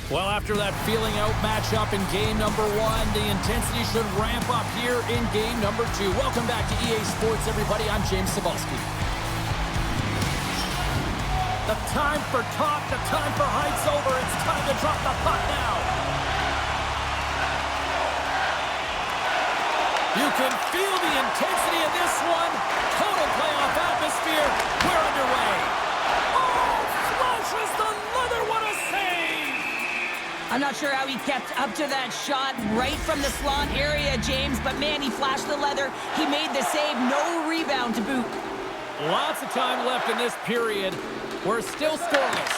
Well, after that feeling out matchup in game number 1, the intensity should ramp up here in game number 2. Welcome back to EA Sports, everybody. I'm James Cebulski. The time for talk, the time for hype's over. It's time to drop the puck now. You can feel the intensity in this one. Total playoff atmosphere. We're underway. Oh, flushes the leather. What a save! I'm not sure how he kept up to that shot right from the slot area, James, but man, he flashed the leather. He made the save. No rebound to boot. Lots of time left in this period. We're still scoreless.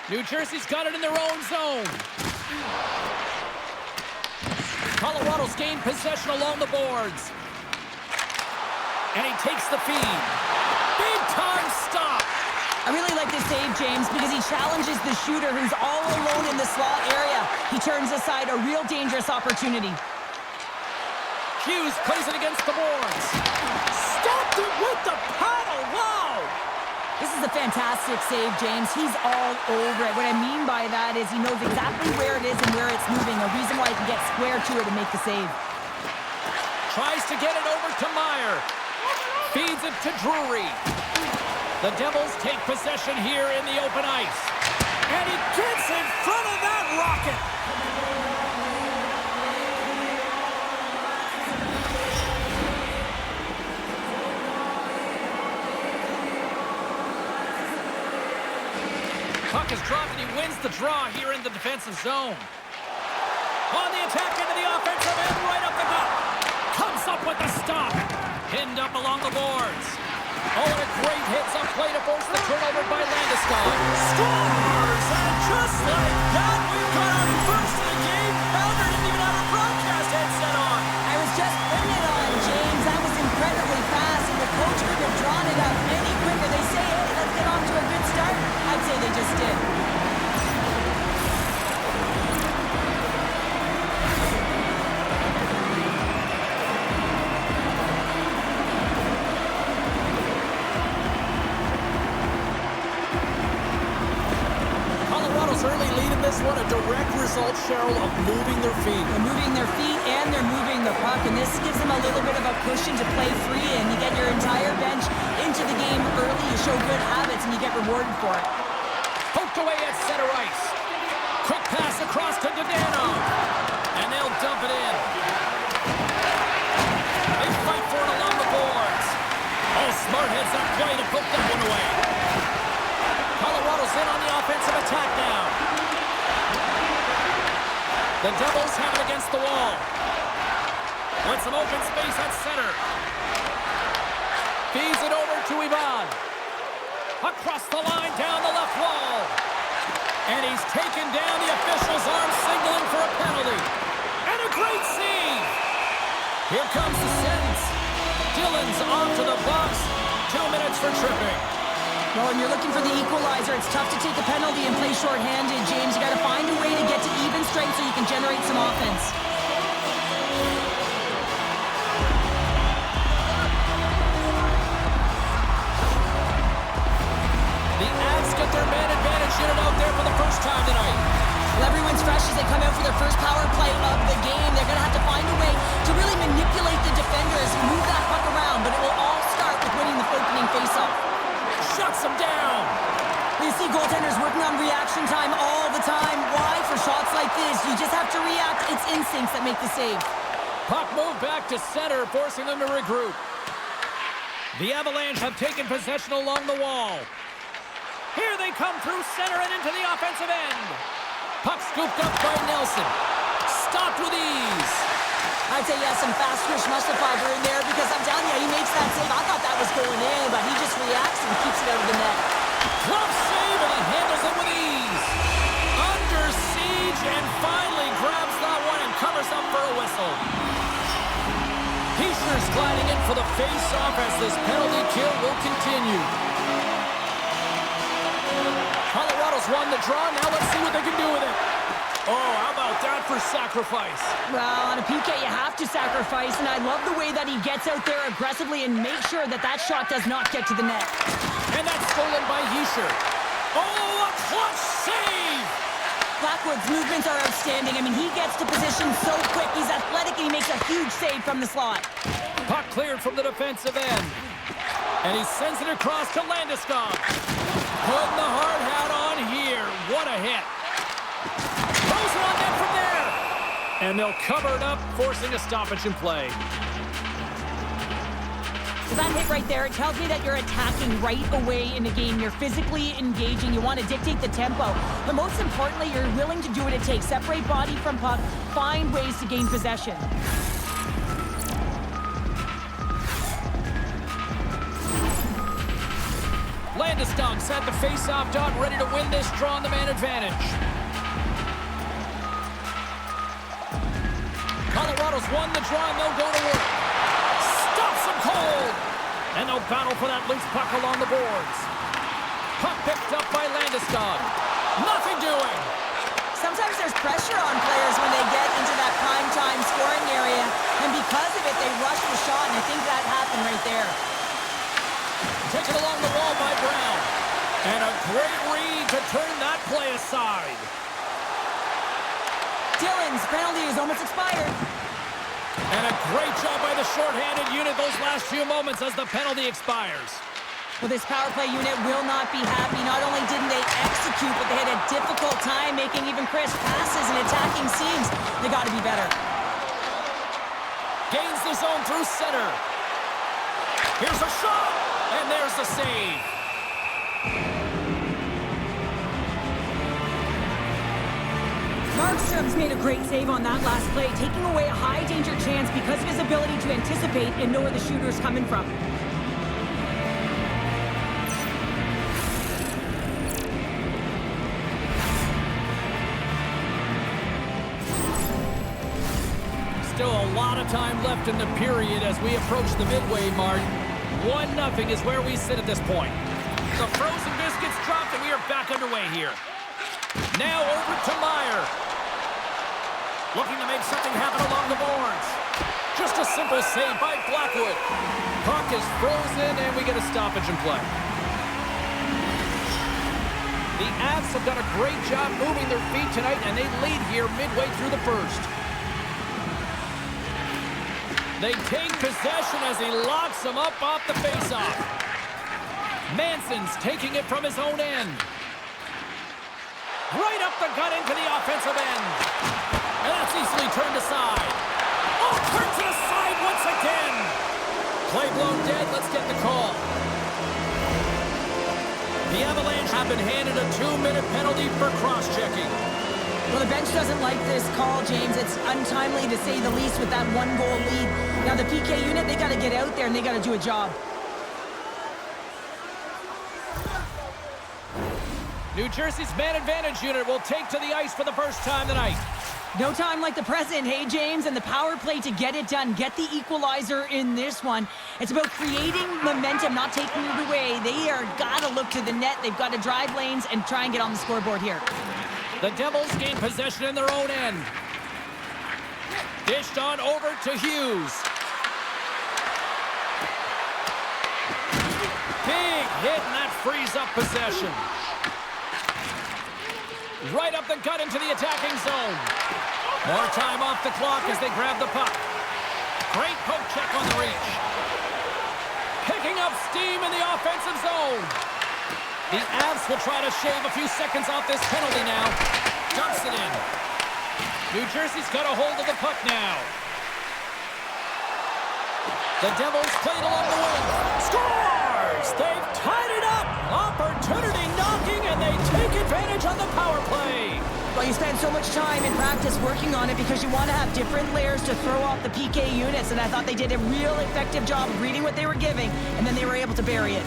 New Jersey's got it in their own zone. Colorado's gained possession along the boards. And he takes the feed. Big time stop. I really like this save, James, because he challenges the shooter who's all alone in the slot area. He turns aside a real dangerous opportunity. Hughes plays it against the boards. Stopped it with the paddle. Wow! This is a fantastic save, James. He's all over it. What I mean by that is he knows exactly where it is and where it's moving. A reason why he can get square to it and make the save. Tries to get it over to Meyer. Feeds it to Drury. The Devils take possession here in the open ice. And he gets in front of that rocket. Puck is dropped and he wins the draw here in the defensive zone. On the attack into the offensive end, right up the gut. Comes up with the stop. Pinned up along the boards. Oh, and a great hits up play to force the turnover by Landeskog. Scores! And just like that, we've got our first of the game. Pounder didn't even have a broadcast headset on. I was just putting it on, James. That was incredibly fast, and the coach couldn't have drawn it up any quicker. They say, hey, let's get off to a good start. I'd say they just did. Colorado's early lead in this one, a direct result, Cheryl, of moving their feet. They're moving their feet and they're moving the puck, and this gives them a little bit of a cushion to play free in. You get your entire bench into the game early, you show good habits, and you get rewarded for it. Poked away at center ice. Quick pass across to Dodano. And they'll dump it in. They fight for it along the boards. Oh, smart heads up play to poke that one away. Colorado's in on the offensive attack now. The Devils have it against the wall. With some open space at center. Feeds it over to Ivan. Across the line, down the left wall. And he's taken down. The official's arm signaling for a penalty. And a great save. Here comes the sentence. Dillon's onto the box. 2 minutes for tripping. Well, when you're looking for the equalizer, it's tough to take a penalty and play shorthanded, James. You got to find a way to get to even strength so you can generate some offense. The Avs get their man advantage unit out there for the first time tonight. Well, everyone's fresh as they come out for their first power play of the game. They're going to have to find a way to really manipulate the defenders, move that puck around, but it will all start with winning the opening faceoff. Shuts him down. You see goaltenders working on reaction time all the time. Why? For shots like this, you just have to react. It's instincts that make the save. Puck moved back to center, forcing them to regroup. The Avalanche have taken possession along the wall. Here they come through center and into the offensive end. Puck scooped up by Nelson. Stopped with ease. I'd say, yeah, some fast twitch muscle fiber in there because I'm telling you, he makes that save. I thought that was going in, but he just reacts and keeps it out of the net. Glove save, and he handles it with ease. Under siege, and finally grabs that one and covers up for a whistle. Heischer's gliding in for the face-off as this penalty kill will continue. Colorado's won the draw. Now let's see what they can do with it. Oh, how about that for sacrifice? Well, on a PK, you have to sacrifice, and I love the way that he gets out there aggressively and makes sure that that shot does not get to the net. And that's stolen by Hischer. Oh, a clutch save! Blackwood's movements are outstanding. I mean, he gets to position so quick. He's athletic, and he makes a huge save from the slot. Puck cleared from the defensive end. And he sends it across to Landeskog. Putting the hard hat on here. What a hit. Throws it on net from there. And they'll cover it up, forcing a stoppage in play. So that hit right there, it tells me that you're attacking right away in the game. You're physically engaging. You want to dictate the tempo. But most importantly, you're willing to do what it takes. Separate body from puck. Find ways to gain possession. Landeskog set the face-off dot, ready to win this draw on the man advantage. Colorado's won the draw, and they'll go to work. Stops him cold! And they'll battle for that loose puck along the boards. Puck picked up by Landeskog. Nothing doing! Sometimes there's pressure on players when they get into that prime-time scoring area, and because of it, they rush the shot, and I think that happened right there. Taken along the wall by Brown. And a great read to turn that play aside. Dillon's penalty is almost expired. And a great job by the shorthanded unit those last few moments as the penalty expires. Well, this power play unit will not be happy. Not only didn't they execute, but they had a difficult time making even crisp passes and attacking seams. They got to be better. Gains the zone through center. Here's a shot, and there's the save. Markstrom's made a great save on that last play, taking away a high-danger chance because of his ability to anticipate and know where the shooter's coming from. Still a lot of time left in the period as we approach the midway mark. 1-0 is where we sit at this point. The frozen biscuits dropped, and we are back underway here. Now over to Meyer. Looking to make something happen along the boards. Just a simple save by Blackwood. Puck is frozen, and we get a stoppage in play. The Avs have done a great job moving their feet tonight, and they lead here midway through the first. They take possession as he locks them up off the faceoff. Manson's taking it from his own end. Right up the gut into the offensive end. And that's easily turned aside. Oh, turns it aside once again. Play blown dead. Let's get the call. The Avalanche have been handed a 2-minute penalty for cross-checking. Well, the bench doesn't like this call, James. It's untimely to say the least with that 1-goal lead. Now, the PK unit, they got to get out there and they got to do a job. New Jersey's man advantage unit will take to the ice for the first time tonight. No time like the present, hey, James, and the power play to get it done. Get the equalizer in this one. It's about creating momentum, not taking it away. They are got to look to the net. They've got to drive lanes and try and get on the scoreboard here. The Devils gain possession in their own end. Dished on over to Hughes. Big hit, and that frees up possession. Right up the gut into the attacking zone. More time off the clock as they grab the puck. Great poke check on the reach. Picking up steam in the offensive zone. The Avs will try to shave a few seconds off this penalty now. Dumps it in. New Jersey's got a hold of the puck now. The Devils played along the wing. Scores! They've tied it up. Opportunity knocking, and they take advantage on the power play. Well, you spend so much time in practice working on it because you want to have different layers to throw off the PK units, and I thought they did a real effective job of reading what they were giving, and then they were able to bury it.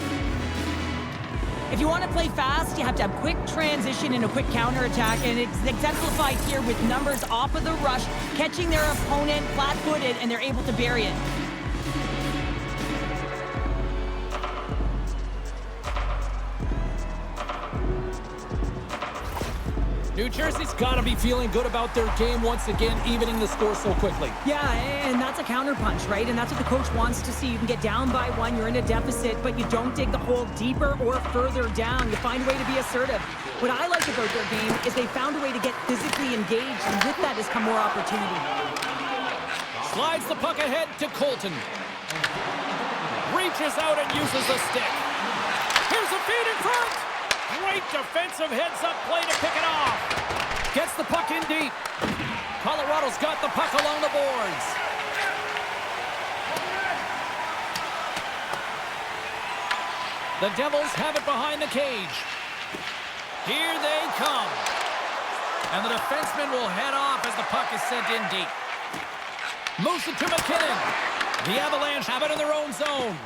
If you want to play fast, you have to have quick transition and a quick counterattack, and it's exemplified here with numbers off of the rush, catching their opponent flat-footed, and they're able to bury it. New Jersey's got to be feeling good about their game once again, evening the score so quickly. Yeah, and that's a counterpunch, right? And that's what the coach wants to see. You can get down by one, you're in a deficit, but you don't dig the hole deeper or further down. You find a way to be assertive. What I like about their game is they found a way to get physically engaged, and with that has come more opportunity. Slides the puck ahead to Colton. Reaches out and uses the stick. Here's a feed in front. Great defensive heads-up play to pick it off. Gets the puck in deep. Colorado's got the puck along the boards. The Devils have it behind the cage. Here they come. And the defenseman will head off as the puck is sent in deep. Moves it to McKinnon. The Avalanche have it in their own zone.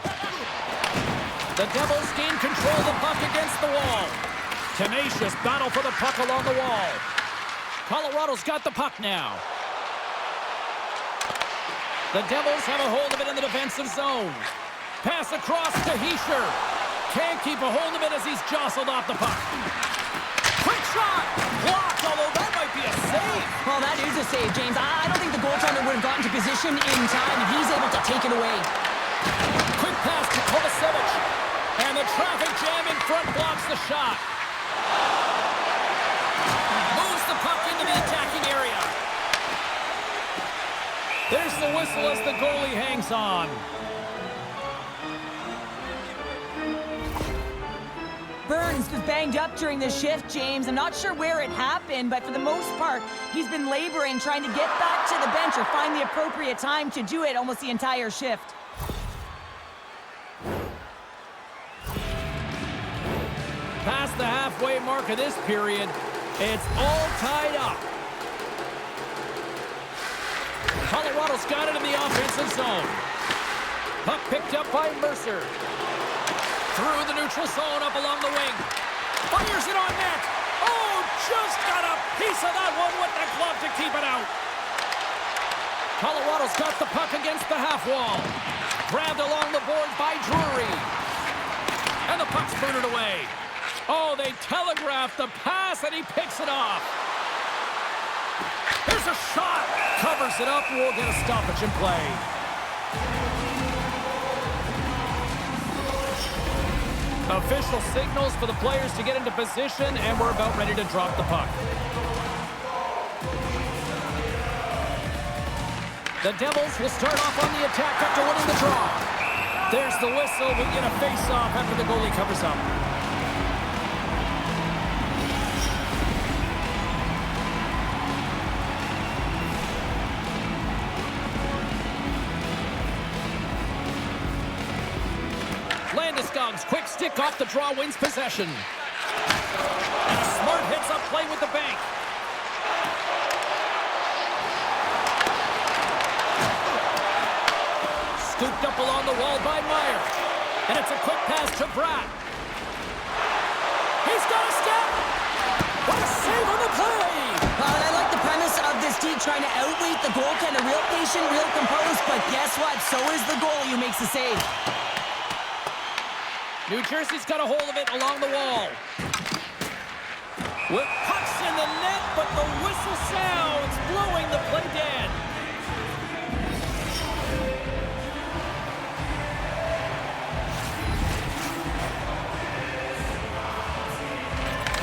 The Devils gain control of the puck against the wall. Tenacious battle for the puck along the wall. Colorado's got the puck now. The Devils have a hold of it in the defensive zone. Pass across to Hischier. Can't keep a hold of it as he's jostled off the puck. Quick shot! Blocked, although that might be a save. Well, that is a save, James. I don't think the goaltender would have gotten to position in time, and he's able to take it away. Quick pass to Kovacevic. And the traffic jam in front blocks the shot. Moves the puck into the attacking area. There's the whistle as the goalie hangs on. Burns was banged up during the shift, James. I'm not sure where it happened, but for the most part, he's been laboring, trying to get back to the bench or find the appropriate time to do it almost the entire shift. Past the halfway mark of this period, it's all tied up. Colorado's got it in the offensive zone. Puck picked up by Mercer. Through the neutral zone, up along the wing. Fires it on net. Oh, just got a piece of that one with the glove to keep it out. Colorado's got the puck against the half wall. Grabbed along the board by Drury. And the puck's booted away. Oh, they telegraphed the pass, and he picks it off. Here's a shot. Covers it up, and we'll get a stoppage in play. Official signals for the players to get into position, and we're about ready to drop the puck. The Devils will start off on the attack after winning the draw. There's the whistle. We get a face-off after the goalie covers up. Landeskog's quick stick off the draw wins possession. And a smart heads-up play with the bank. Scooped up along the wall by Meyer. And it's a quick pass to Bratt. He's got a step. What a save on the play. And I like the premise of this team trying to outweight the goaltender. Real patient, real composed, but guess what? So is the goalie who makes the save. New Jersey's got a hold of it along the wall. With pucks in the net, but the whistle sounds, blowing the play dead.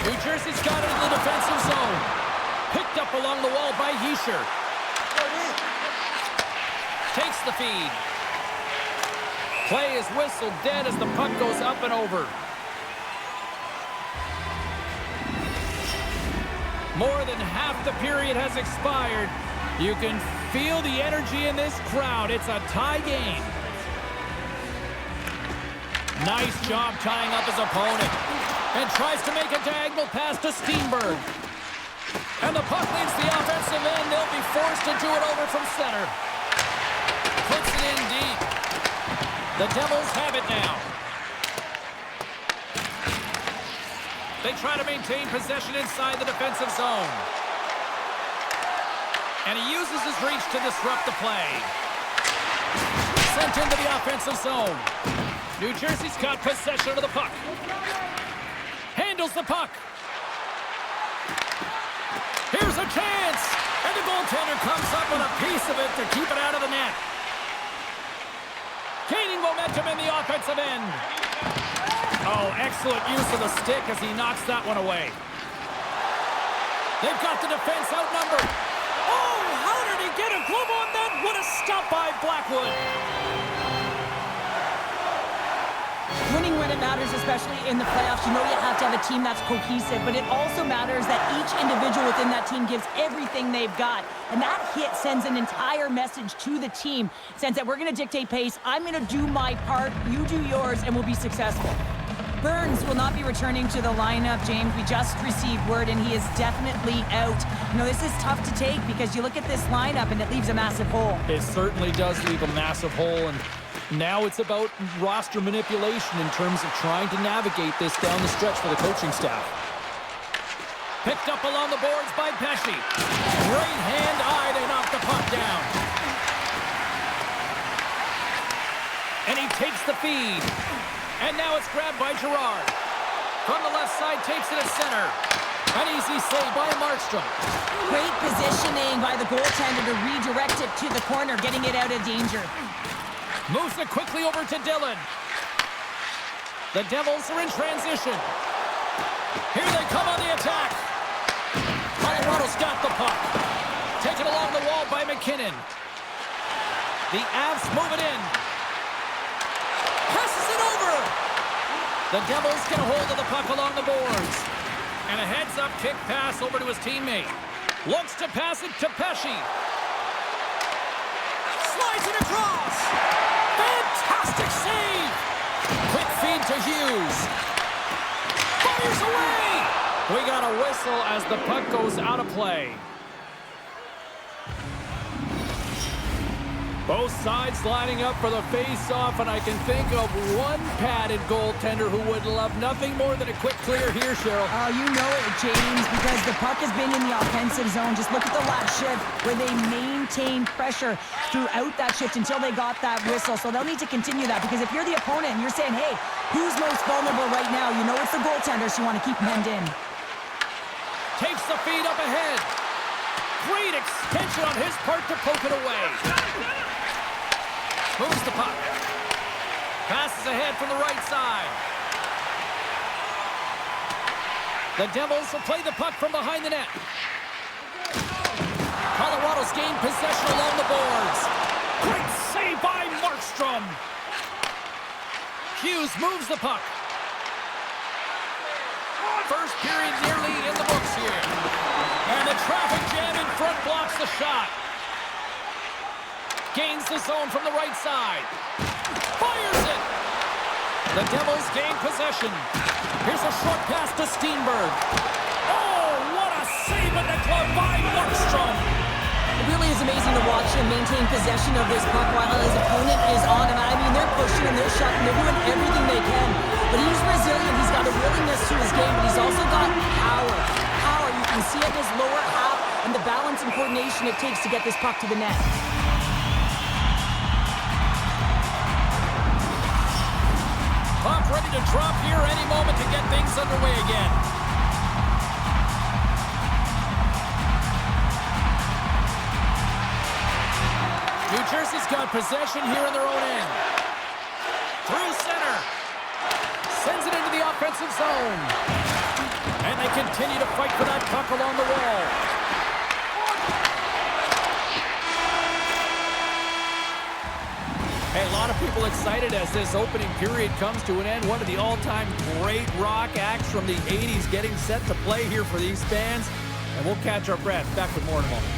New Jersey's got it in the defensive zone. Picked up along the wall by Hischier. Takes the feed. Play is whistled dead as the puck goes up and over. More than half the period has expired. You can feel the energy in this crowd. It's a tie game. Nice job tying up his opponent. And tries to make a diagonal pass to Steenberg. And the puck leaves the offensive end. They'll be forced to do it over from center. Puts it in deep. The Devils have it now. They try to maintain possession inside the defensive zone. And he uses his reach to disrupt the play. Sent into the offensive zone. New Jersey's got possession of the puck. Handles the puck. goaltender comes up with a piece of it to keep it out of the net. Gaining momentum in the offensive end. Oh, excellent use of the stick as he knocks that one away. They've got the defense outnumbered. Oh, how did he get a glove on that? What a stop by Blackwood. Winning when it matters, especially in the playoffs, you know you have to have a team that's cohesive, but it also matters that each individual within that team gives everything they've got. And that hit sends an entire message to the team, sense that we're going to dictate pace, I'm going to do my part, you do yours, and we'll be successful. Burns will not be returning to the lineup, James. We just received word, and he is definitely out. You know, this is tough to take because you look at this lineup, and it leaves a massive hole. It certainly does leave a massive hole, and now it's about roster manipulation in terms of trying to navigate this down the stretch for the coaching staff. Picked up along the boards by Pesce. Great hand-eye to knock the puck down. And he takes the feed. And now it's grabbed by Girard. From the left side, takes it at center. An easy save by Markstrom. Great positioning by the goaltender to redirect it to the corner, getting it out of danger. Moves it quickly over to Dillon. The Devils are in transition. Here they come on the attack. Colorado's got the puck. Taken along the wall by McKinnon. The Avs move it in. Passes it over. The Devils get a hold of the puck along the boards. And a heads-up kick pass over to his teammate. Looks to pass it to Pesce. Slides it across. Fantastic save! Quick feed to Hughes. Fires away! We got a whistle as the puck goes out of play. Both sides lining up for the face-off, and I can think of one padded goaltender who would love nothing more than a quick clear here, Cheryl. Oh, you know it, James, because the puck has been in the offensive zone. Just look at the last shift where they maintained pressure throughout that shift until they got that whistle. So they'll need to continue that, because if you're the opponent and you're saying, hey, who's most vulnerable right now? You know it's the goaltender, so you want to keep hemmed in. Takes the feed up ahead. Great extension on his part to poke it away. Moves the puck. Passes ahead from the right side. The Devils will play the puck from behind the net. Colorado's gained possession along the boards. Great save by Markstrom. Hughes moves the puck. First period nearly in the books here. And the traffic jam in front blocks the shot. Gains the zone from the right side. Fires it. The Devils gain possession. Here's a short pass to Steenberg. Oh, what a save in the glove by Markstrom. It really is amazing to watch him maintain possession of this puck while his opponent is on him. I mean, they're pushing him, they're shutting, they're doing everything they can. But he's resilient. He's got a willingness to his game, but he's also got power. Power, you can see it in his lower half and the balance and coordination it takes to get this puck to the net. Puck ready to drop here any moment to get things underway again. New Jersey's got possession here in their own end. Through center. Sends it into the offensive zone. And they continue to fight for that puck along the wall. Hey, a lot of people excited as this opening period comes to an end. One of the all-time great rock acts from the 80s getting set to play here for these fans. And we'll catch our breath. Back with more in a moment.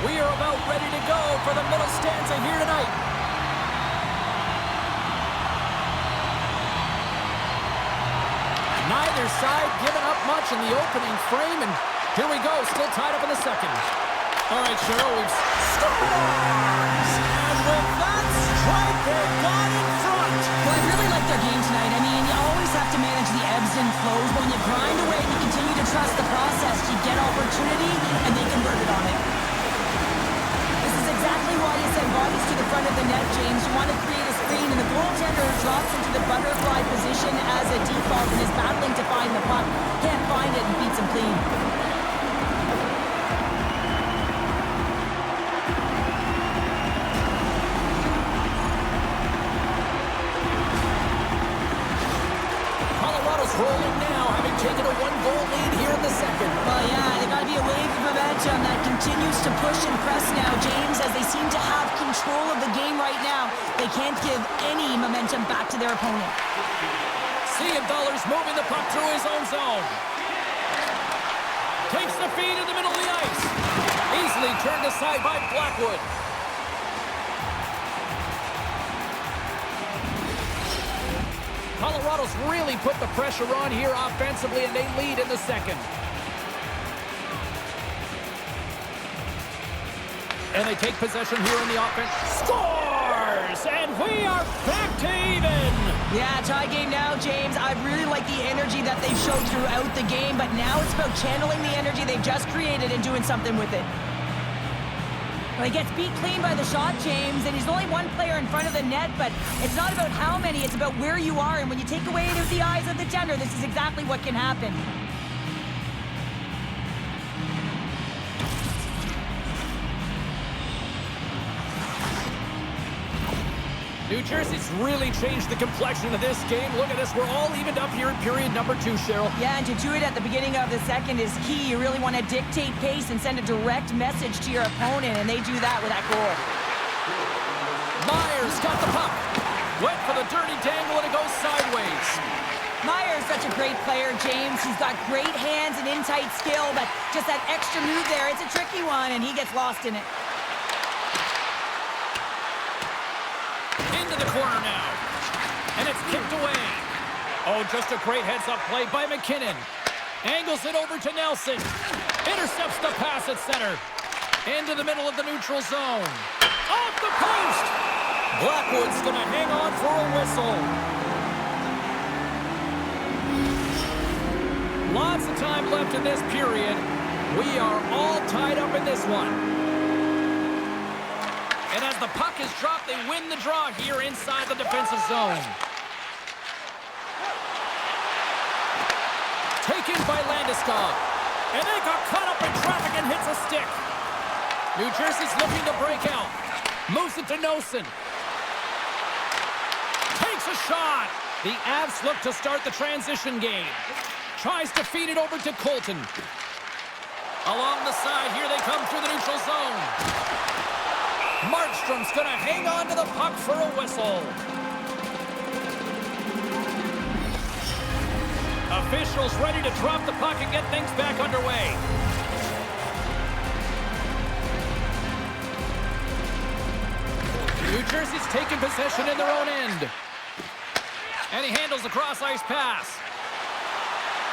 We are about ready to go for the middle stanza here tonight. Neither side giving up much in the opening frame, and here we go, still tied up in the second. All right, Cheryl, we've scores! And with that strike, they've gone in front. Well, I really like their game tonight. I mean, you always have to manage the ebbs and flows, but when you grind away and you continue to trust the process, you get opportunity, and they convert it on it. This is exactly why you send bodies to the front of the net, James. You want to create a screen in the chance to push and press now, James, as they seem to have control of the game right now. They can't give any momentum back to their opponent. Siegenthaler's moving the puck through his own zone. Takes the feed in the middle of the ice. Easily turned aside by Blackwood. Colorado's really put the pressure on here offensively, and they lead in the second. And they take possession here in the offense. Scores! And we are back to even! Yeah, tie game now, James. I really like the energy that they've showed throughout the game, but now it's about channeling the energy they've just created and doing something with it. Well, he gets beat clean by the shot, James, and he's only one player in front of the net, but it's not about how many, it's about where you are, and when you take away the eyes of the defender, this is exactly what can happen. New Jersey's really changed the complexion of this game. Look at this. We're all evened up here in period number 2, Cheryl. Yeah, and to do it at the beginning of the second is key. You really want to dictate pace and send a direct message to your opponent, and they do that with that goal. Myers got the puck. Went for the dirty dangle, and it goes sideways. Myers, such a great player, James. He's got great hands and in-tight skill, but just that extra move there, it's a tricky one, and he gets lost in it. Into the corner now. And it's kicked away. Oh, just a great heads-up play by McKinnon. Angles it over to Nelson. Intercepts the pass at center. Into the middle of the neutral zone. Off the post! Blackwood's going to hang on for a whistle. Lots of time left in this period. We are all tied up in this one. And as the puck is dropped, they win the draw here inside the defensive zone. Taken by Landeskog. And they got caught up in traffic and hits a stick. New Jersey's looking to break out. Moves it to Nosen. Takes a shot. The Avs look to start the transition game. Tries to feed it over to Colton. Along the side, here they come through the neutral zone. Markstrom's going to hang on to the puck for a whistle. Officials ready to drop the puck and get things back underway. New Jersey's taking possession in their own end. And he handles the cross-ice pass.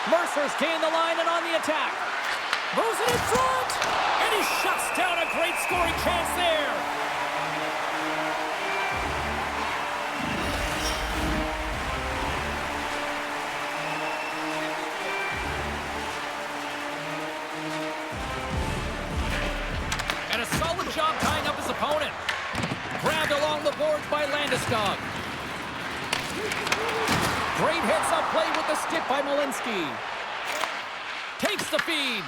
Mercer's gained the line and on the attack. Moves it in front. And he shuts down a great scoring chance there. And a solid job tying up his opponent. Grabbed along the boards by Landeskog. Great heads-up play with the stick by Malinsky. Takes the feed.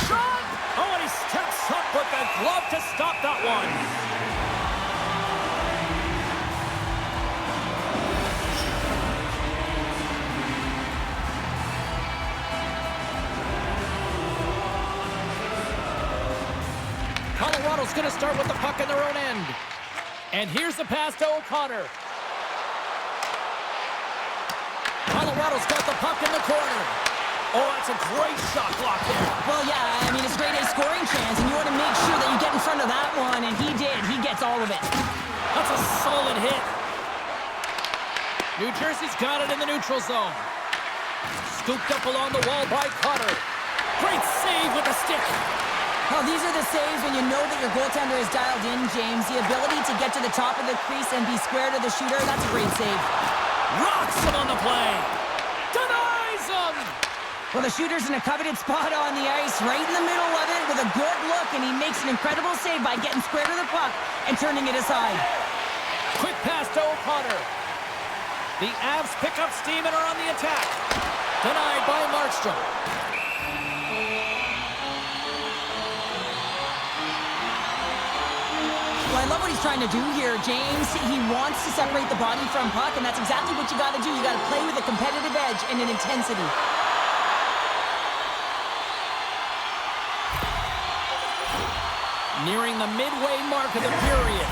Shot! Oh, and he steps up with the glove to stop that one. Colorado's going to start with the puck in their own end. And here's the pass to O'Connor. Colorado's got the puck in the corner. Oh, that's a great shot block there. Well, yeah, I mean, it's a great scoring chance, and you want to make sure that you get in front of that one, and he did. He gets all of it. That's a solid hit. New Jersey's got it in the neutral zone. Scooped up along the wall by Cutter. Great save with the stick. Well, these are the saves when you know that your goaltender is dialed in, James. The ability to get to the top of the crease and be square to the shooter, that's a great save. Rocks him on the play. Denies him. Well, the shooter's in a coveted spot on the ice, right in the middle of it with a good look, and he makes an incredible save by getting square to the puck and turning it aside. Quick pass to O'Connor. The Avs pick up steam and are on the attack. Denied by Markstrom. Well, I love what he's trying to do here, James. He wants to separate the body from puck, and that's exactly what you got to do. You got to play with a competitive edge and an intensity. Nearing the midway mark of the period.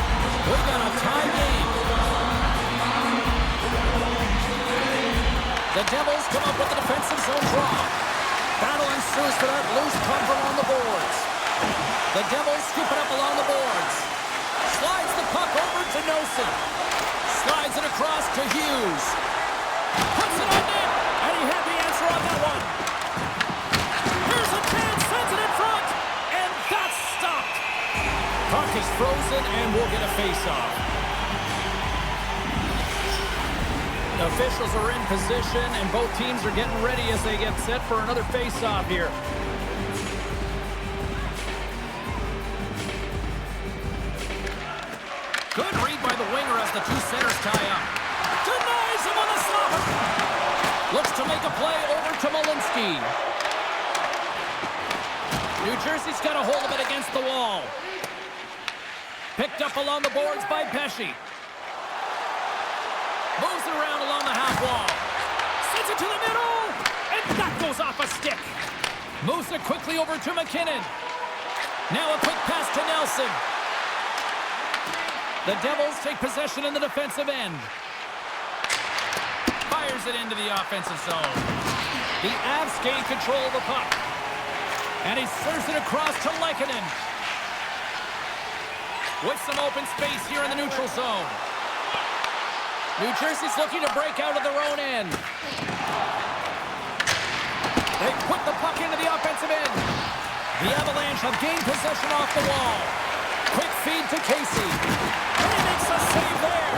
We've got a tie game. The Devils come up with the defensive zone draw. Battle ensues for that loose puck along the boards. The Devils scoop it up along the boards. Slides the puck over to Nosen. Slides it across to Hughes. Puts it on net, and he had the answer on that one. Here's a chance, sends it in front, and that's stopped. Puck is frozen, and we'll get a face-off. The officials are in position, and both teams are getting ready as they get set for another face-off here. Good read by the winger as the two centers tie up. Denies him on the stopper. Looks to make a play over to Malinsky. New Jersey's got a hold of it against the wall. Picked up along the boards by Pesce. Moves it around along the half wall. Sends it to the middle. And that goes off a stick. Moves it quickly over to McKinnon. Now a quick pass to Nelson. The Devils take possession in the defensive end. Fires it into the offensive zone. The Avs gain control of the puck. And he serves it across to Lehkonen. With some open space here in the neutral zone. New Jersey's looking to break out of their own end. They put the puck into the offensive end. The Avalanche have gained possession off the wall. Quick feed to Casey. And he makes a save there.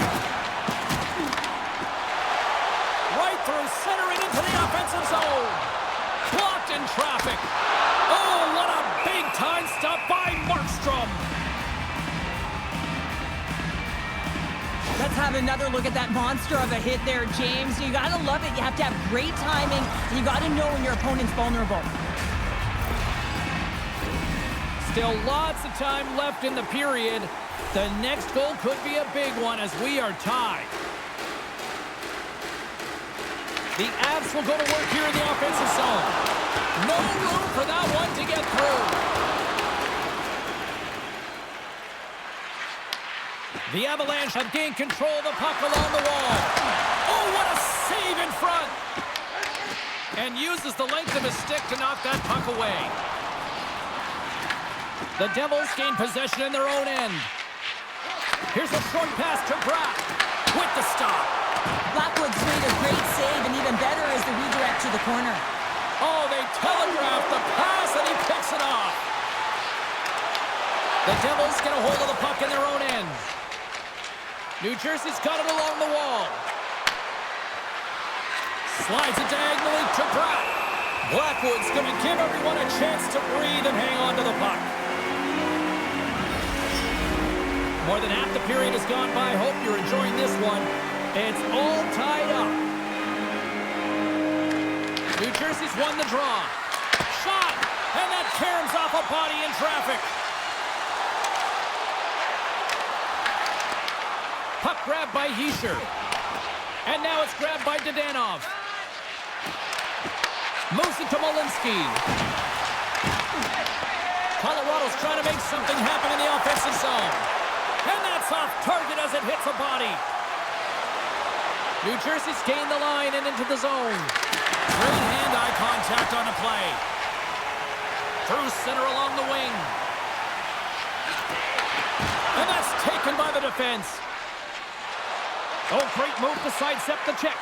Right through center and into the offensive zone. Blocked in traffic. Oh, what a big-time stop by Markstrom. Let's have another look at that monster of a hit there, James. You got to love it. You have to have great timing. You got to know when your opponent's vulnerable. Still lots of time left in the period. The next goal could be a big one as we are tied. The Avs will go to work here in the offensive zone. No room for that one to get through. The Avalanche have gained control of the puck along the wall. Oh, what a save in front! And uses the length of his stick to knock that puck away. The Devils gain possession in their own end. Here's a short pass to Bratt with the stop. Blackwood's made a great save, and even better is the redirect to the corner. Oh, they telegraph the pass, and he picks it off. The Devils get a hold of the puck in their own end. New Jersey's got it along the wall. Slides it diagonally to Bratt. Blackwood's going to give everyone a chance to breathe and hang on to the puck. More than half the period has gone by. Hope you're enjoying this one. It's all tied up. New Jersey's won the draw. Shot! And that caroms off a body in traffic. Puck grabbed by Hischier. And now it's grabbed by Dadonov. Moves it to Malinsky. Colorado's trying to make something happen in the offensive zone. And that's off target as it hits a body. New Jersey's gained the line and into the zone. Great hand-eye contact on the play. Through center along the wing. And that's taken by the defense. Oh, great move to sidestep the check.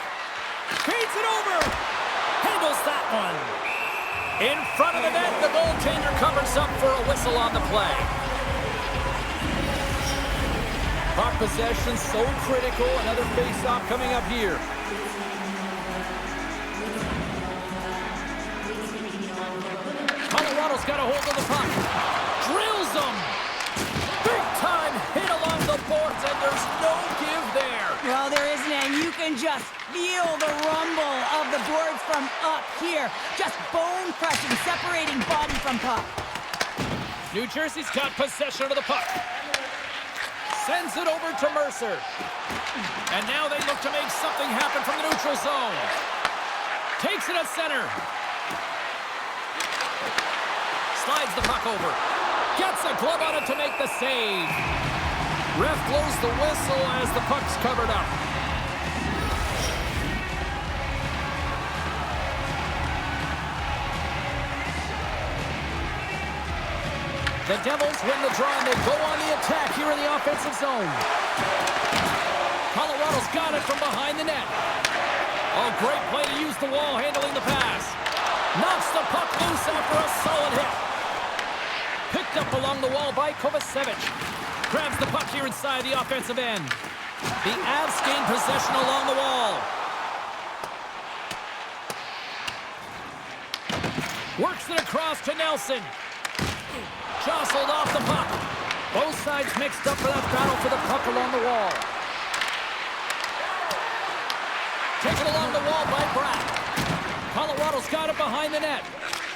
Feeds it over. Handles that one. In front of the net, the goaltender covers up for a whistle on the play. Puck possession so critical. Another face-off coming up here. Colorado's got a hold of the puck. Drills them. Big-time hit along the boards, and there's no give there. Well, there isn't, and you can just feel the rumble of the boards from up here. Just bone crushing, separating body from puck. New Jersey's got possession of the puck. Sends it over to Mercer. And now they look to make something happen from the neutral zone. Takes it at center. Slides the puck over. Gets a glove on it to make the save. Ref blows the whistle as the puck's covered up. The Devils win the draw and they go on the attack here in the offensive zone. Colorado's got it from behind the net. Oh, great play to use the wall handling the pass. Knocks the puck loose after a solid hit. Picked up along the wall by Kovacevic. Grabs the puck here inside the offensive end. The Avs gain possession along the wall. Works it across to Nelson. Jostled off the puck. Both sides mixed up for that battle for the puck along the wall. Taken along the wall by Bratt. Colorado's got it behind the net.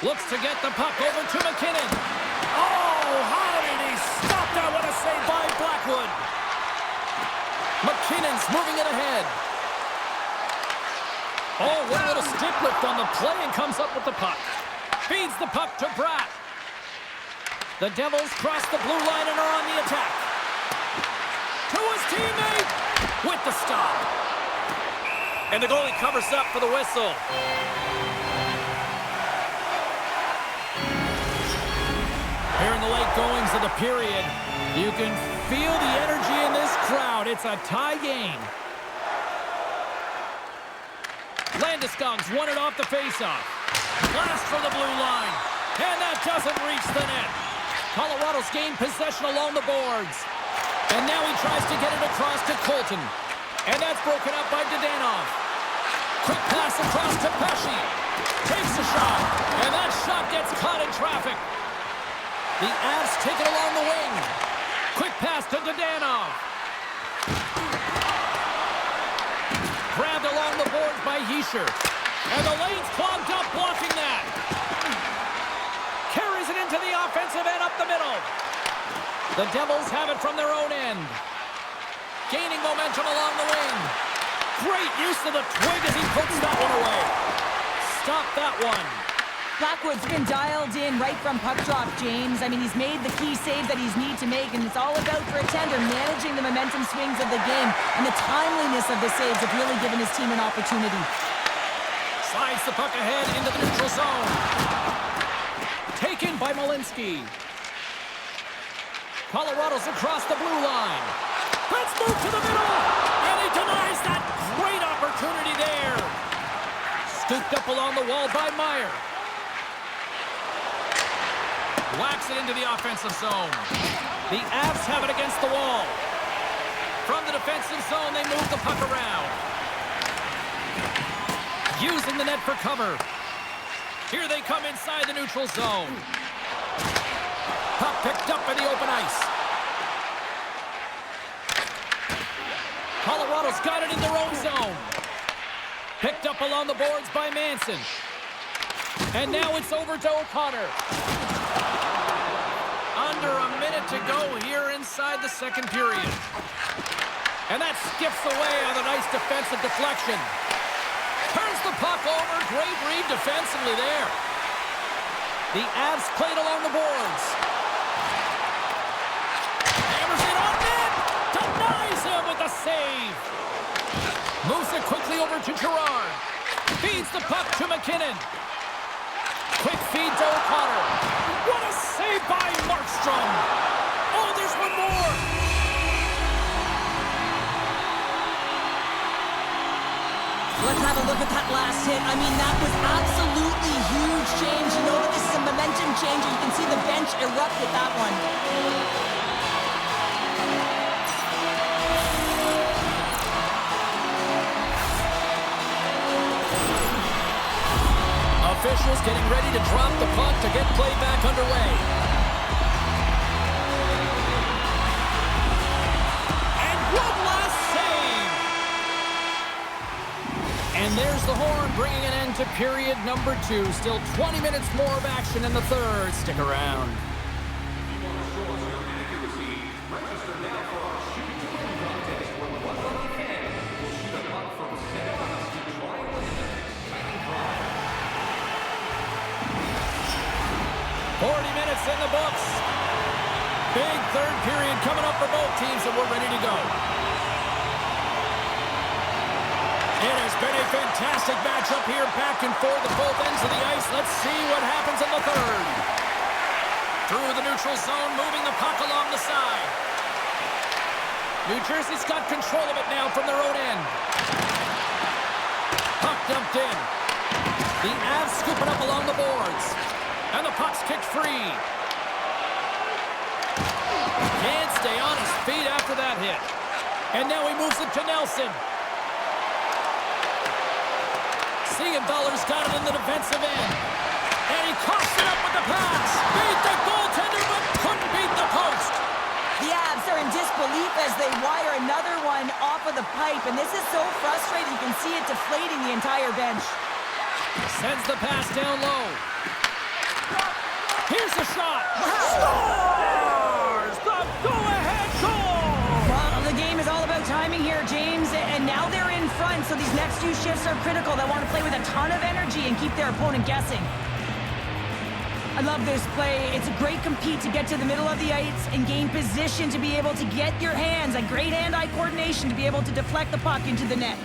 Looks to get the puck over to McKinnon. Oh, how did he stop that? What a save by Blackwood. McKinnon's moving it ahead. Oh, what a little stick lift on the play and comes up with the puck. Feeds the puck to Bratt. The Devils cross the blue line and are on the attack. To his teammate with the stop. And the goalie covers up for the whistle. Here in the late goings of the period, you can feel the energy in this crowd. It's a tie game. Landeskog's won it off the faceoff. Blast from the blue line. And that doesn't reach the net. Colorado's gained possession along the boards. And now he tries to get it across to Colton. And that's broken up by Dadonov. Quick pass across to Pesci. Takes a shot. And that shot gets caught in traffic. The Avs take it along the wing. Quick pass to Dadonov. Grabbed along the boards by Hischier. And the lane's clogged up blocking that. Carries it into the offensive end up the middle. The Devils have it from their own end. Gaining momentum along the wing. Great use of the twig as he pokes that one away. Stop that one. Blackwood's been dialed in right from puck drop, James. I mean, he's made the key save that he's need to make, and it's all about for a tender managing the momentum swings of the game, and the timeliness of the saves have really given his team an opportunity. Slides the puck ahead into the neutral zone. Taken by Malinsky. Colorado's across the blue line. Let's move to the middle. And he denies that great opportunity there. Scooped up along the wall by Meyer. Whacks it into the offensive zone. The Avs have it against the wall. From the defensive zone, they move the puck around. Using the net for cover. Here they come inside the neutral zone. Puck picked up in the open ice. Colorado's got it in their own zone. Picked up along the boards by Manson. And now it's over to O'Connor. Under a minute to go here inside the second period. And that skips away on a nice defensive deflection. Turns the puck over. Great read defensively there. The Avs played along the boards. Hammers it on net. Denies him with the save. Moves it quickly over to Girard. Feeds the puck to McKinnon. Quick feed to O'Connor. What a save by Markstrom. Oh, there's one more. Let's have a look at that last hit. I mean, that was absolutely huge, James. You know that this is a momentum changer. You can see the bench erupt with that one. Officials getting ready to drop the puck to get play back underway. And one last save. And there's the horn, bringing an end to period number 2. Still 20 minutes more of action in the third. Stick around. In the books. Big third period coming up for both teams, and we're ready to go. It has been a fantastic matchup here, back and forth at both ends of the ice. Let's see what happens in the third. Through the neutral zone, moving the puck along the side. New Jersey's got control of it now from their own end. Puck dumped in. The Avs scoop it up along the boards. And the puck's kicked free. Can't stay on his feet after that hit. And now he moves it to Nelson. Siegenthaler's got it in the defensive end. And he coughs it up with the pass. Beat the goaltender, but couldn't beat the post. The Avs are in disbelief as they wire another one off of the pipe, and this is so frustrating. You can see it deflating the entire bench. Sends the pass down low. Here's the shot. Scores! The go-ahead goal! Well, the game is all about timing here, James, and now they're in front, so these next few shifts are critical. They want to play with a ton of energy and keep their opponent guessing. I love this play. It's a great compete to get to the middle of the ice and gain position to be able to get your hands, a great hand-eye coordination to be able to deflect the puck into the net.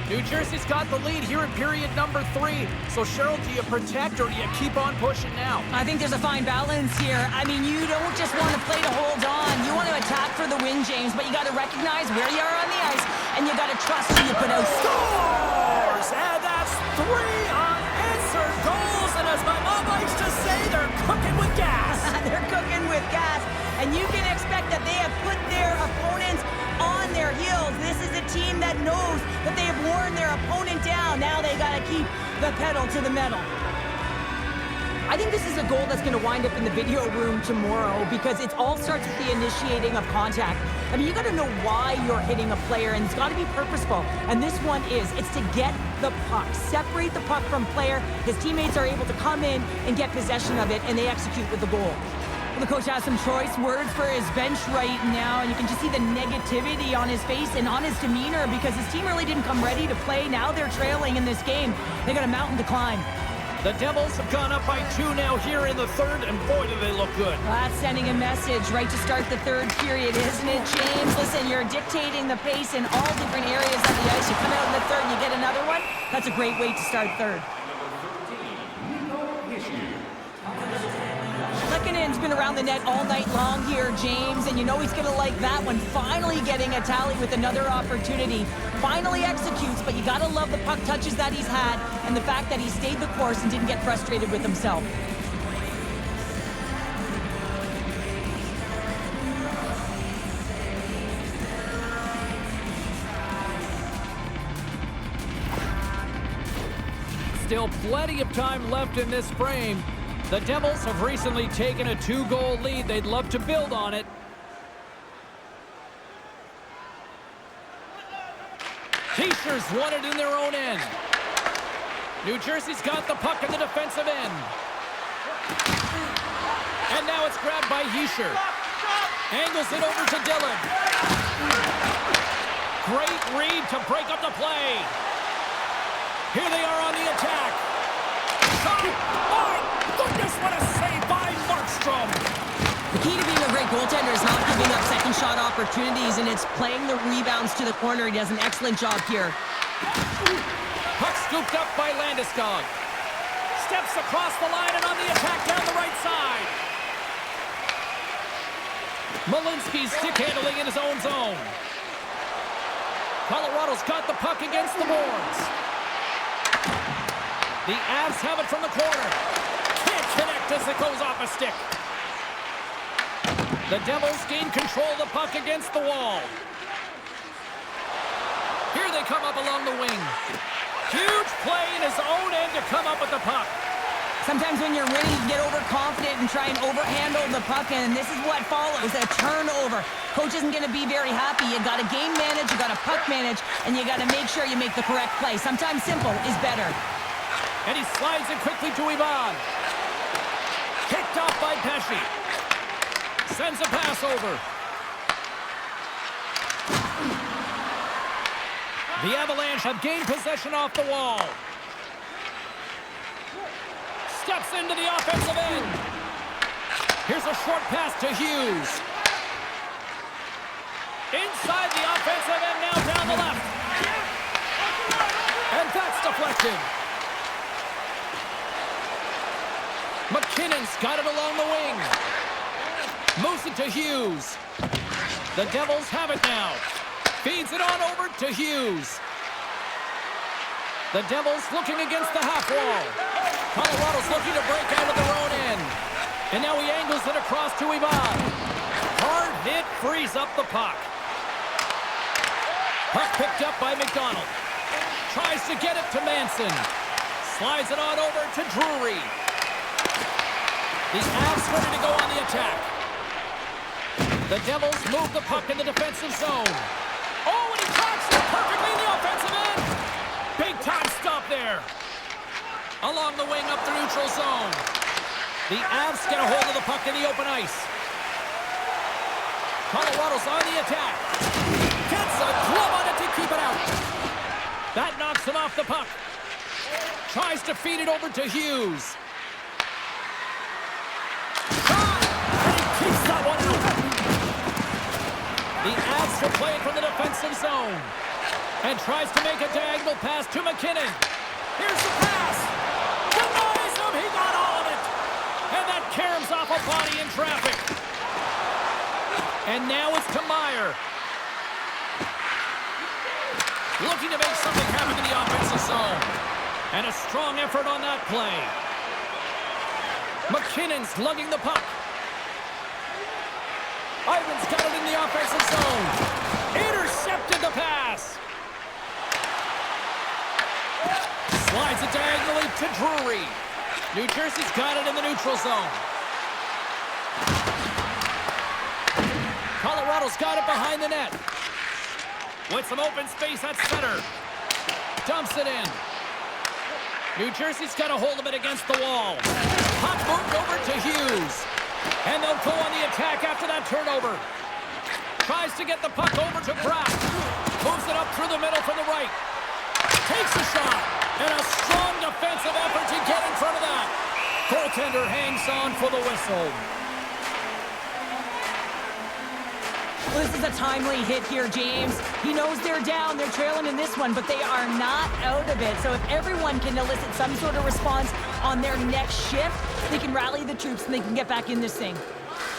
New Jersey's got the lead here in period number 3. So, Cheryl, do you protect or do you keep on pushing now? I think there's a fine balance here. I mean, you don't just want to play to hold on. You want to attack for the win, James, but you got to recognize where you are on the ice, and you got to trust who you put out. Scores! And that's 3 unanswered goals, and as my mom likes to say, they're cooking with gas. They're cooking with gas, and you can expect that they have put their opponents on their heels. This is a team that knows that they have worn their opponent down. Now they got to keep the pedal to the metal. I think this is a goal that's going to wind up in the video room tomorrow because it all starts with the initiating of contact. I mean, you got to know why you're hitting a player, and it's got to be purposeful. And this one is. It's to get the puck, separate the puck from player. His teammates are able to come in and get possession of it, and they execute with the goal. Well, the coach has some choice words for his bench right now, and you can just see the negativity on his face and on his demeanor because his team really didn't come ready to play. Now they're trailing in this game. They got a mountain to climb. The Devils have gone up by 2 now here in the third, and boy, do they look good. Well, that's sending a message right to start the third period, isn't it, James? Listen, you're dictating the pace in all different areas of the ice. You come out in the third and you get another one. That's a great way to start third. Lekkonen's been around the net all night long here, James, and you know he's going to like that one. Finally getting a tally with another opportunity. Finally executes, but you got to love the puck touches that he's had and the fact that he stayed the course and didn't get frustrated with himself. Still plenty of time left in this frame. The Devils have recently taken a 2-goal lead. They'd love to build on it. Heischer's won it in their own end. New Jersey's got the puck in the defensive end. And now it's grabbed by Hischer. Angles it over to Dillon. Great read to break up the play. Here they are on the attack. Oh, goodness, what a save by Markstrom. The key to being a great goaltender is not giving up second shot opportunities, and it's playing the rebounds to the corner. He does an excellent job here. Puck scooped up by Landeskog. Steps across the line and on the attack down the right side. Malinsky's stick handling in his own zone. Colorado's got the puck against the boards. The Avs have it from the corner. Can't connect as it goes off a stick. The Devils gain control of the puck against the wall. Here they come up along the wing. Huge play in his own end to come up with the puck. Sometimes when you're winning, you get overconfident and try and overhandle the puck, and this is what follows, a turnover. Coach isn't going to be very happy. You got to game manage, you got to puck manage, and you got to make sure you make the correct play. Sometimes simple is better. And he slides it quickly to Ivan. Kicked off by Pesci. Sends a pass over. The Avalanche have gained possession off the wall. Steps into the offensive end. Here's a short pass to Hughes. Inside the offensive end, now down the left. And that's deflected. McKinnon's got it along the wing. Moves it to Hughes. The Devils have it now. Feeds it on over to Hughes. The Devils looking against the half wall. Colorado's looking to break out of their own end. And now he angles it across to Ivan. Hard hit frees up the puck. Puck picked up by McDonald. Tries to get it to Manson. Slides it on over to Drury. The Avs ready to go on the attack. The Devils move the puck in the defensive zone. Oh, and he tracks it perfectly in the offensive end. Big time stop there. Along the wing up the neutral zone. The Avs get a hold of the puck in the open ice. Colorado's on the attack. Gets a glove on it to keep it out. That knocks him off the puck. Tries to feed it over to Hughes. And he keeps that one out. The Avs will play it from the defensive zone. And tries to make a diagonal pass to McKinnon. Here's the pass. Denies him. He got all of it. And that caroms off a body in traffic. And now it's to Meyer. Looking to make something happen in the offensive zone. And a strong effort on that play. McKinnon's lugging the puck. Ivan's got it in the offensive zone. Intercepted the pass. Slides it diagonally to Drury. New Jersey's got it in the neutral zone. Colorado's got it behind the net. With some open space at center. Dumps it in. New Jersey's got a hold of it against the wall. Puck moved over to Hughes. And they'll go on the attack after that turnover. Tries to get the puck over to Pratt. Moves it up through the middle from the right. Takes a shot. And a strong defensive effort to get in front of that. Goaltender hangs on for the whistle. Well, this is a timely hit here, James. He knows they're down, they're trailing in this one, but they are not out of it. So if everyone can elicit some sort of response on their next shift, they can rally the troops and they can get back in this thing.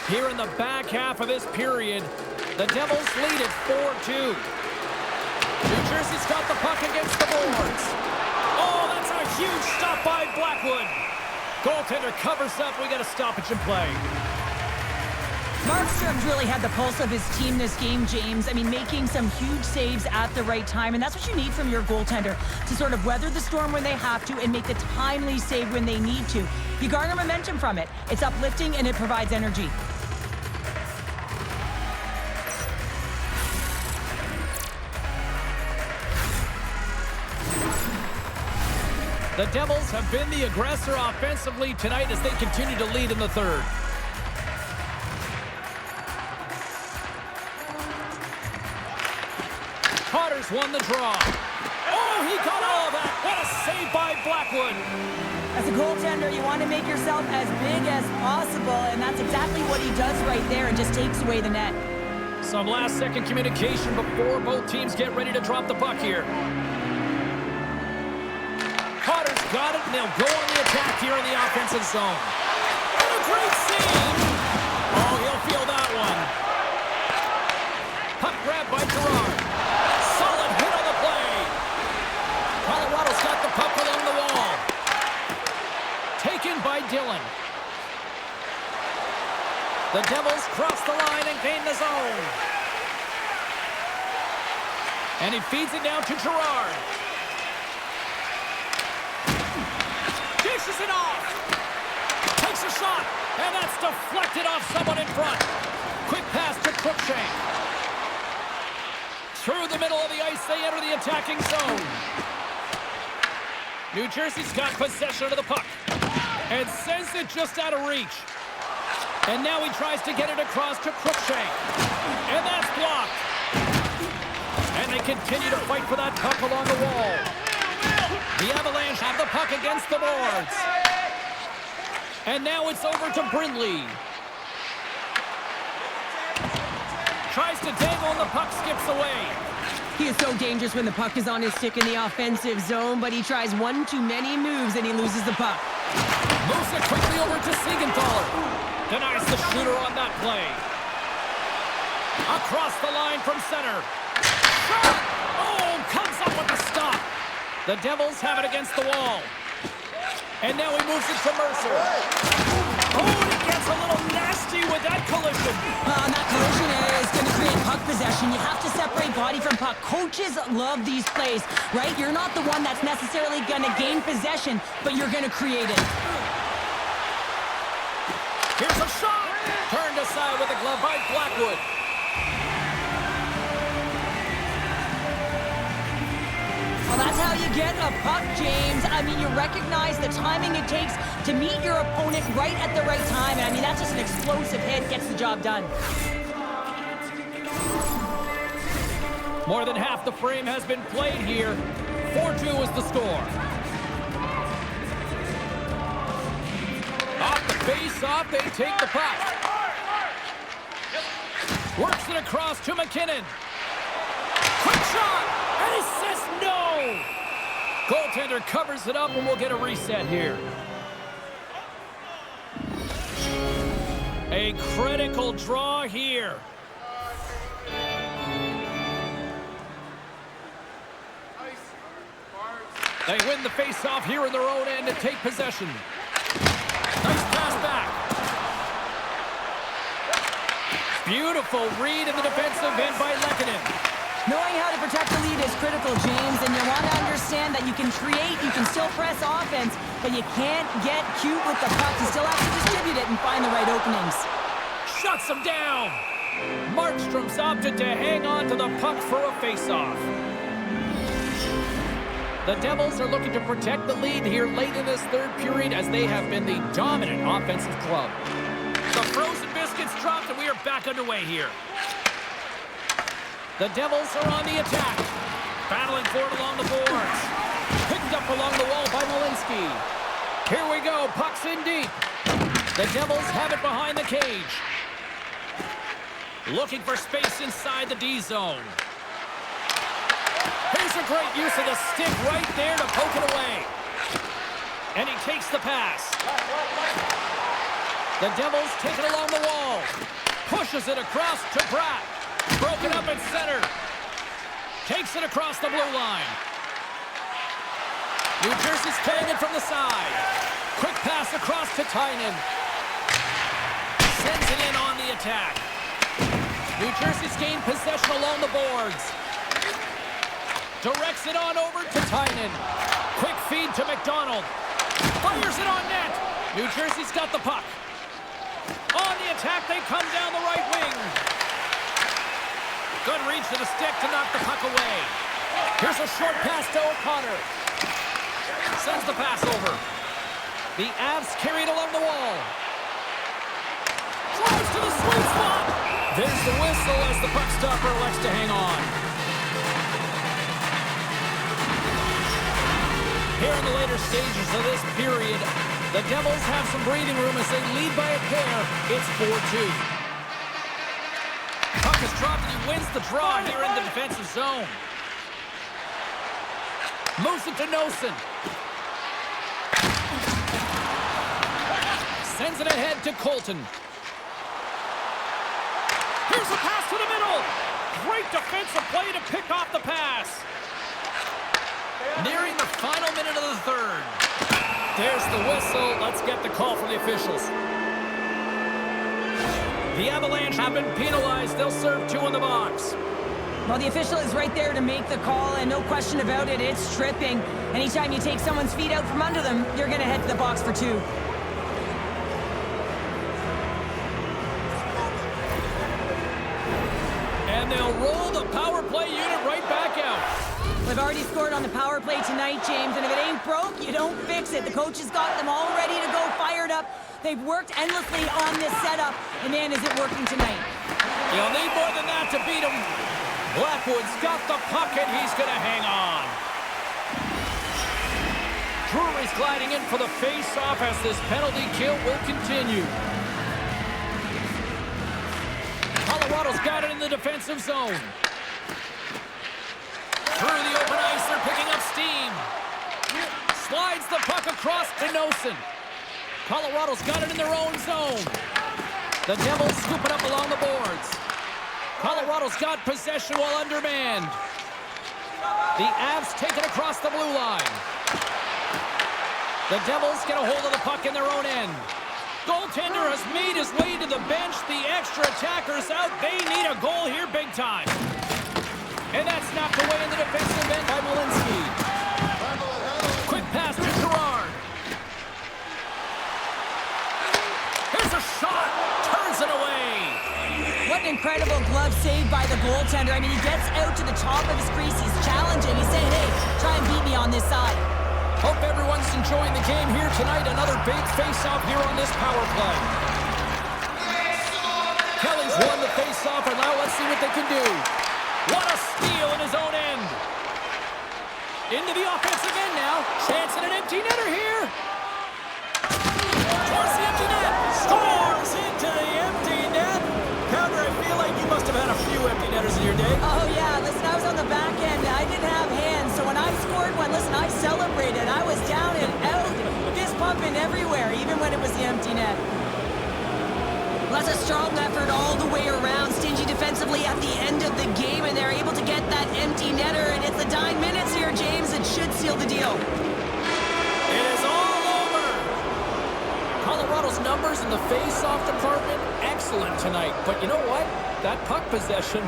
Here in the back half of this period, the Devils lead at 4-2. New Jersey's got the puck against the boards. Oh, that's a huge stop by Blackwood. Goaltender covers up. We got a stoppage in play. Markstrom's really had the pulse of his team this game, James. I mean, making some huge saves at the right time, and that's what you need from your goaltender, to sort of weather the storm when they have to and make the timely save when they need to. You garner momentum from it. It's uplifting and it provides energy. The Devils have been the aggressor offensively tonight as they continue to lead in the third. Potter's won the draw. Oh, he got all of that. What a save by Blackwood. As a goaltender, you want to make yourself as big as possible, and that's exactly what he does right there and just takes away the net. Some last-second communication before both teams get ready to drop the puck here. Potter's got it, and they'll go on the attack here in the offensive zone. And a great save! Oh, he'll feel that one. Puck grab by Gerard. Solid hit on the play. Colorado's got the puck along the wall. Taken by Dillon. The Devils cross the line and gain the zone. And he feeds it down to Gerard. Dishes it off. Takes a shot. And that's deflected off someone in front. Quick pass to Cruikshank. Through the middle of the ice, they enter the attacking zone. New Jersey's got possession of the puck. And sends it just out of reach. And now he tries to get it across to Cruikshank. And that's blocked. And they continue to fight for that puck along the wall. The Avalanche have the puck against the boards. And now it's over to Brindley. Tries to dangle and the puck skips away. He is so dangerous when the puck is on his stick in the offensive zone, but he tries one too many moves and he loses the puck. Moves it quickly over to Siegenthaler. Denies the shooter on that play. Across the line from center. Shot! Oh, comes up with the stop. The Devils have it against the wall. And now he moves it to Mercer. Oh, and he gets a little nasty with that collision. That collision is going to create puck possession. You have to separate body from puck. Coaches love these plays, right? You're not the one that's necessarily going to gain possession, but you're going to create it. Here's a shot. Turned aside with a glove by Blackwood. Well, that's how you get a puck, James. I mean, you recognize the timing it takes to meet your opponent right at the right time. And I mean, that's just an explosive hit, gets the job done. More than half the frame has been played here. 4-2 is the score. Off the face-off, they take the puck. Works it across to McKinnon. Quick shot! And he says no! Goaltender covers it up and we'll get a reset here. A critical draw here. They win the face-off here in their own end to take possession. Nice pass back. Beautiful read in the defensive end by Lehkonen. Knowing how to protect the lead is critical, James, and you want to understand that you can create, you can still press offense, but you can't get cute with the puck. You still have to distribute it and find the right openings. Shuts him down. Markstrom's opted to hang on to the puck for a face-off. The Devils are looking to protect the lead here late in this third period as they have been the dominant offensive club. The frozen biscuits dropped and we are back underway here. The Devils are on the attack. Battling for it along the boards. Picked up along the wall by Malinsky. Here we go, puck's in deep. The Devils have it behind the cage. Looking for space inside the D zone. Here's a great use of the stick right there to poke it away. And he takes the pass. The Devils take it along the wall. Pushes it across to Pratt. Broken up in center. Takes it across the blue line. New Jersey's playing it from the side. Quick pass across to Tynan. Sends it in on the attack. New Jersey's gained possession along the boards. Directs it on over to Tynan. Quick feed to McDonald. Fires it on net. New Jersey's got the puck. On the attack, they come down the right wing. Good reach to the stick to knock the puck away. Here's a short pass to O'Connor. Sends the pass over. The Avs carried along the wall. Drives to the sweet spot. There's the whistle as the puck stopper elects to hang on. Here in the later stages of this period, the Devils have some breathing room as they lead by a pair. It's 4-2. Puck is dropped and he wins the draw here in the defensive zone. Moves it to Nosen. Sends it ahead to Colton. Here's a pass to the middle. Great defensive play to pick off the pass. Nearing the final minute of the third. There's the whistle. Let's get the call from the officials. The Avalanche have been penalized. They'll serve 2 in the box. Well, the official is right there to make the call, and no question about it, it's tripping. Anytime you take someone's feet out from under them, you're going to head to the box for 2. And they'll roll the power play unit right back out. They've already scored on the power play tonight, James, and if it ain't broke, you don't fix it. The coach has got them all ready to go, fired up. They've worked endlessly on this setup, and man, is it working tonight. You'll need more than that to beat them. Blackwood's got the puck, and he's going to hang on. Drury's gliding in for the face-off as this penalty kill will continue. Colorado's got it in the defensive zone. Through the open ice, they're picking up steam. Slides the puck across to Nosen. Colorado's got it in their own zone. The Devils scoop it up along the boards. Colorado's got possession while undermanned. The Avs take it across the blue line. The Devils get a hold of the puck in their own end. Goaltender has made his way to the bench. The extra attackers out. They need a goal here big time. And that's knocked away in the defensive end by Malinsky. Quick pass to Gerard. Here's a shot. Turns it away. What an incredible glove save by the goaltender. I mean, he gets out to the top of his crease. He's challenging. He's saying, hey, try and beat me on this side. Hope everyone's enjoying the game here tonight. Another big face-off here on this power play. Kelly's won the face-off, and now let's see what they can do. What a steal in his own end. Into the offensive end now. Chance at an empty netter here. Towards the empty net. Scores into the empty net. Counter, I feel like you must have had a few empty netters in your day. Oh, yeah. Listen, I was on the back end. I didn't have hands, so when I scored one, listen, I celebrated. I was down and out, fist pumping everywhere, even when it was the empty net. That's a strong effort all the way around. Stingy defensively at the end of the game, and they're able to get that empty netter, and it's the dying minutes here, James. It should seal the deal. It is all over. Colorado's numbers in the face-off department, excellent tonight. But you know what? That puck possession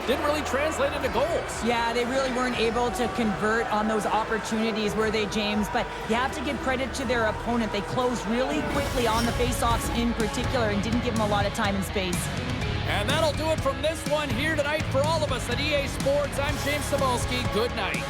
didn't really translate into goals. Yeah, they really weren't able to convert on those opportunities, were they, James? But you have to give credit to their opponent. They closed really quickly on the face-offs in particular and didn't give them a lot of time and space. And that'll do it from this one here tonight for all of us at EA Sports. I'm James Cebulski. Good night.